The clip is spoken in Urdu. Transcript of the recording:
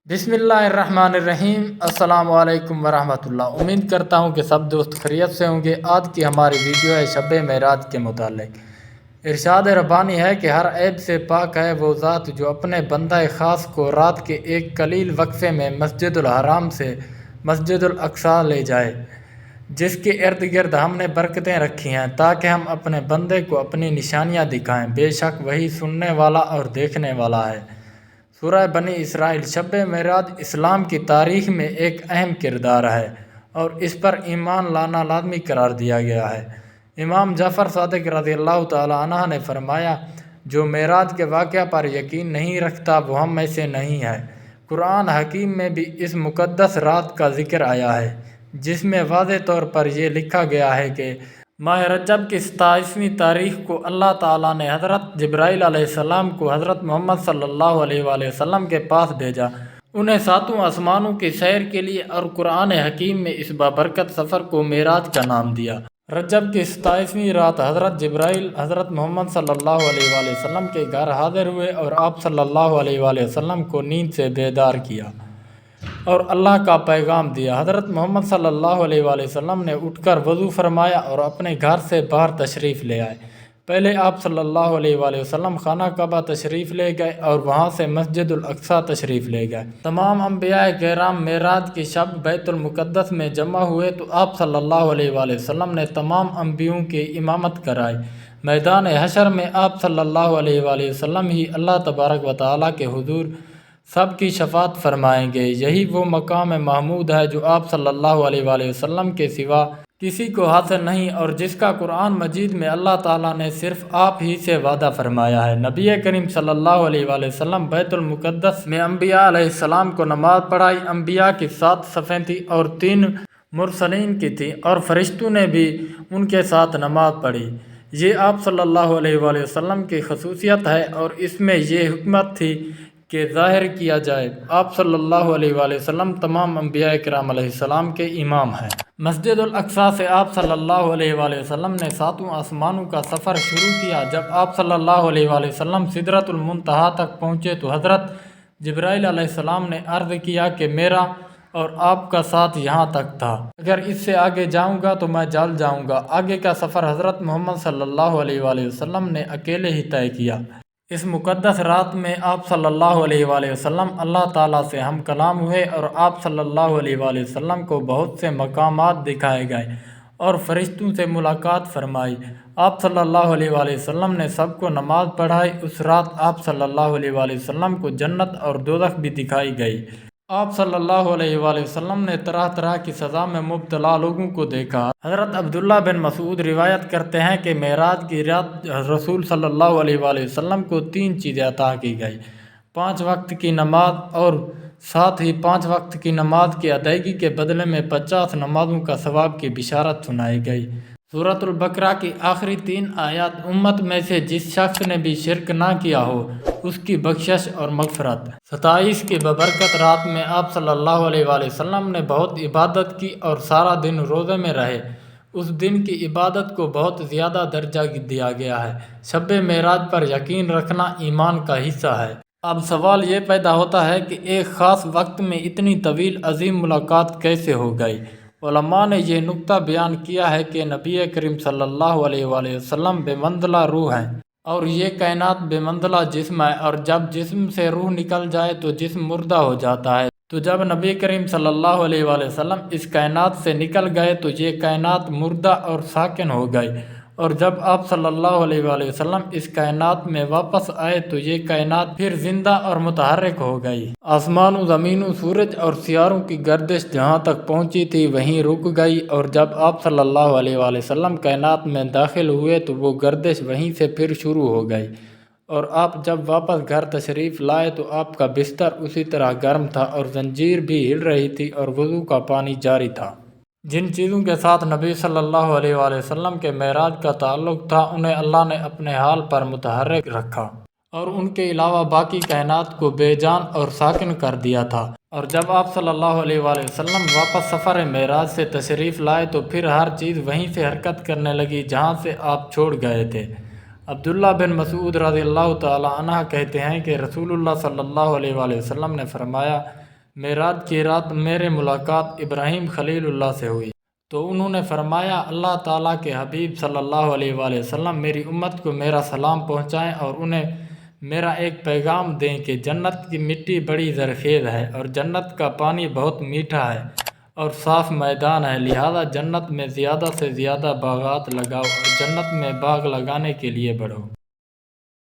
بسم اللہ الرحمن الرحیم۔ السلام علیکم ورحمۃ اللہ۔ امید کرتا ہوں کہ سب دوست خیریت سے ہوں گے۔ آج کی ہماری ویڈیو ہے شب معراج کے متعلق۔ ارشاد ربانی ہے کہ ہر عیب سے پاک ہے وہ ذات جو اپنے بندہ خاص کو رات کے ایک قلیل وقفے میں مسجد الحرام سے مسجد الاقصیٰ لے جائے، جس کے ارد گرد ہم نے برکتیں رکھی ہیں تاکہ ہم اپنے بندے کو اپنی نشانیاں دکھائیں۔ بے شک وہی سننے والا اور دیکھنے والا ہے۔ سورہ بنی اسرائیل۔ شب معراج اسلام کی تاریخ میں ایک اہم کردار ہے اور اس پر ایمان لانا لازمی قرار دیا گیا ہے۔ امام جعفر صادق رضی اللہ تعالیٰ عنہ نے فرمایا، جو معراج کے واقعہ پر یقین نہیں رکھتا وہ ہم میں سے نہیں ہے۔ قرآن حکیم میں بھی اس مقدس رات کا ذکر آیا ہے، جس میں واضح طور پر یہ لکھا گیا ہے کہ ماہ رجب کی 27ویں تاریخ کو اللہ تعالیٰ نے حضرت جبرائیل علیہ السلام کو حضرت محمد صلی اللہ علیہ وآلہ وسلم کے پاس بھیجا، انہیں ساتوں آسمانوں کی سیر کے لیے، اور قرآن حکیم میں اس بابرکت سفر کو معراج کا نام دیا۔ رجب کی 27ویں رات حضرت جبرائیل حضرت محمد صلی اللہ علیہ وآلہ وسلم کے گھر حاضر ہوئے اور آپ صلی اللہ علیہ وآلہ وسلم کو نیند سے بیدار کیا اور اللہ کا پیغام دیا۔ حضرت محمد صلی اللہ علیہ وآلہ وسلم نے اٹھ کر وضو فرمایا اور اپنے گھر سے باہر تشریف لے آئے۔ پہلے آپ صلی اللہ علیہ وآلہ وسلم خانہ کعبہ تشریف لے گئے اور وہاں سے مسجد الاقصیٰ تشریف لے گئے۔ تمام انبیاء کرام معراج کی شب بیت المقدس میں جمع ہوئے تو آپ صلی اللہ علیہ وآلہ وسلم نے تمام انبیاءوں کی امامت کرائی۔ میدان حشر میں آپ صلی اللہ علیہ وآلہ وسلم ہی اللہ تبارک و تعالیٰ کے حضور سب کی شفاعت فرمائیں گے۔ یہی وہ مقام محمود ہے جو آپ صلی اللہ علیہ وآلہ وسلم کے سوا کسی کو حاصل نہیں، اور جس کا قرآن مجید میں اللہ تعالیٰ نے صرف آپ ہی سے وعدہ فرمایا ہے۔ نبی کریم صلی اللہ علیہ وآلہ وسلم بیت المقدس میں انبیاء علیہ السلام کو نماز پڑھائی۔ انبیاء کی 7 صفیں تھیں اور 3 مرسلین کی تھیں، اور فرشتوں نے بھی ان کے ساتھ نماز پڑھی۔ یہ آپ صلی اللہ علیہ وآلہ وسلم کی خصوصیت ہے اور اس میں یہ حکمت تھی کہ ظاہر کیا جائے آپ صلی اللہ علیہ وآلہ وسلم تمام انبیاء کرام علیہ السلام کے امام ہیں۔ مسجد الاقصیٰ سے آپ صلی اللہ علیہ وآلہ وسلم نے 7 آسمانوں کا سفر شروع کیا۔ جب آپ صلی اللہ علیہ وآلہ وسلم سدرۃ المنتہا تک پہنچے تو حضرت جبرائیل علیہ السلام نے عرض کیا کہ میرا اور آپ کا ساتھ یہاں تک تھا، اگر اس سے آگے جاؤں گا تو میں جل جاؤں گا۔ آگے کا سفر حضرت محمد صلی اللہ علیہ وآلہ وسلم نے اکیلے ہی طے کیا۔ اس مقدس رات میں آپ صلی اللہ علیہ وآلہ وسلم اللہ تعالیٰ سے ہم کلام ہوئے اور آپ صلی اللہ علیہ وآلہ وسلم کو بہت سے مقامات دکھائے گئے اور فرشتوں سے ملاقات فرمائی۔ آپ صلی اللہ علیہ وآلہ وسلم نے سب کو نماز پڑھائی۔ اس رات آپ صلی اللہ علیہ وآلہ وسلم کو جنت اور دوزخ بھی دکھائی گئی۔ آپ صلی اللہ علیہ وآلہ وسلم نے طرح طرح کی سزا میں مبتلا لوگوں کو دیکھا۔ حضرت عبداللہ بن مسعود روایت کرتے ہیں کہ معراج کی رات رسول صلی اللہ علیہ وآلہ وسلم کو 3 چیزیں عطا کی گئی: 5 وقت کی نماز، اور ساتھ ہی 5 وقت کی نماز کی ادائیگی کے بدلے میں 50 نمازوں کا ثواب کی بشارت سنائی گئی۔ سورۃ البقرہ کی آخری 3 آیات: امت میں سے جس شخص نے بھی شرک نہ کیا ہو اس کی بخشش اور مغفرت۔ 27 کی ببرکت رات میں آپ صلی اللہ علیہ وآلہ وسلم نے بہت عبادت کی اور سارا دن روزے میں رہے۔ اس دن کی عبادت کو بہت زیادہ درجہ دیا گیا ہے۔ شب معراج پر یقین رکھنا ایمان کا حصہ ہے۔ اب سوال یہ پیدا ہوتا ہے کہ ایک خاص وقت میں اتنی طویل عظیم ملاقات کیسے ہو گئی؟ علماء نے یہ نکتہ بیان کیا ہے کہ نبی کریم صلی اللہ علیہ وآلہ وسلم بے منزلہ روح ہیں اور یہ کائنات بے منزلہ جسم ہے، اور جب جسم سے روح نکل جائے تو جسم مردہ ہو جاتا ہے۔ تو جب نبی کریم صلی اللہ علیہ وآلہ وسلم اس کائنات سے نکل گئے تو یہ کائنات مردہ اور ساکن ہو گئی، اور جب آپ صلی اللہ علیہ وآلہ وسلم اس کائنات میں واپس آئے تو یہ کائنات پھر زندہ اور متحرک ہو گئی۔ آسمانوں، زمینوں، سورج اور سیاروں کی گردش جہاں تک پہنچی تھی وہیں رک گئی، اور جب آپ صلی اللہ علیہ وآلہ وسلم کائنات میں داخل ہوئے تو وہ گردش وہیں سے پھر شروع ہو گئی، اور آپ جب واپس گھر تشریف لائے تو آپ کا بستر اسی طرح گرم تھا اور زنجیر بھی ہل رہی تھی اور وضو کا پانی جاری تھا۔ جن چیزوں کے ساتھ نبی صلی اللہ علیہ وآلہ وسلم کے معراج کا تعلق تھا انہیں اللہ نے اپنے حال پر متحرک رکھا اور ان کے علاوہ باقی کائنات کو بے جان اور ساکن کر دیا تھا۔ اور جب آپ صلی اللہ علیہ وآلہ وسلم واپس سفر معراج سے تشریف لائے تو پھر ہر چیز وہیں سے حرکت کرنے لگی جہاں سے آپ چھوڑ گئے تھے۔ عبداللہ بن مسعود رضی اللہ تعالی عنہ کہتے ہیں کہ رسول اللہ صلی اللہ علیہ وآلہ وسلم نے فرمایا، معراج کی رات میرے ملاقات ابراہیم خلیل اللہ سے ہوئی تو انہوں نے فرمایا اللہ تعالیٰ کے حبیب صلی اللہ علیہ وآلہ وسلم میری امت کو میرا سلام پہنچائیں اور انہیں میرا ایک پیغام دیں کہ جنت کی مٹی بڑی زرخیز ہے اور جنت کا پانی بہت میٹھا ہے اور صاف میدان ہے، لہذا جنت میں زیادہ سے زیادہ باغات لگاؤ اور جنت میں باغ لگانے کے لیے بڑھو۔